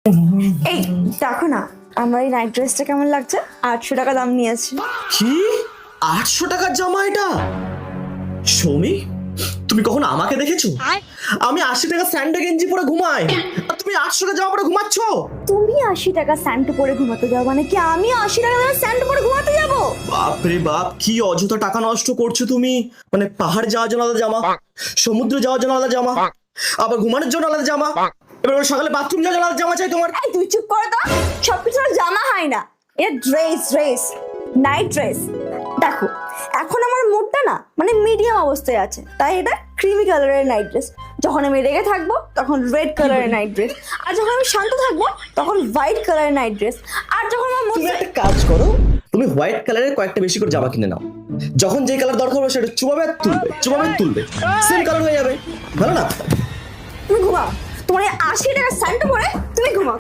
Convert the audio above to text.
এই দেখো না, আমার এই নাইট ড্রেসটা কেমন লাগছে? 800 টাকা দাম নিয়েছে। কি 800 টাকার জামা এটা? সৌমি, তুমি কখনো আমাকে দেখেছো? আমি 80 টাকা স্যান্ডা গেঞ্জি পরে ঘুমাই, আর তুমি 800 টাকা জামা পরে ঘুমাচ্ছ? তুমি 80 টাকা স্যান্ড পরে ঘুমাতে যাও মানে কি আমি 80 টাকা দামের স্যান্ড পরে ঘুমাতে যাবো? বাপরে বাপ, কি অযথা টাকা নষ্ট করছো তুমি। মানে পাহাড় যাওয়ার জন্য আলাদা জামা, সমুদ্র যাওয়ার জন্য আলাদা জামা, আবার ঘুমানোর জন্য আলাদা জামা, এবার ওর সকালে বাথরুম যাওয়ার জন্য আলাদা জামা চাই তোমার। এই তুই চুপ করো তো, সবকিছু আর জামা হয় না, এটা ড্রেস নাইট ড্রেস। দেখো এখন আমার মুডটা না মানে মিডিয়াম অবস্থায় আছে, তাই এটা ক্রিমি কালারের নাইট ড্রেস। যখন আমি রেগে থাকবো তখন রেড কালারের নাইট ড্রেস, আর যখন আমি শান্ত থাকবো তখন হোয়াইট কালারের নাইট ড্রেস, আর যখন আমার তুমি মুড একটা কাজ করো, তুমি হোয়াইট কালারের কয়েকটা বেশি করে জামা কিনে নাও। যখন যে কালার দরকার হবে সেটা চুবাবে আর তুলবে, সেম কালার হয়ে যাবে। ভালো না? তুমি ঘুমাও, তোমার এই 80 টাকা স্যান্ড পরে তুমি ঘুমাও।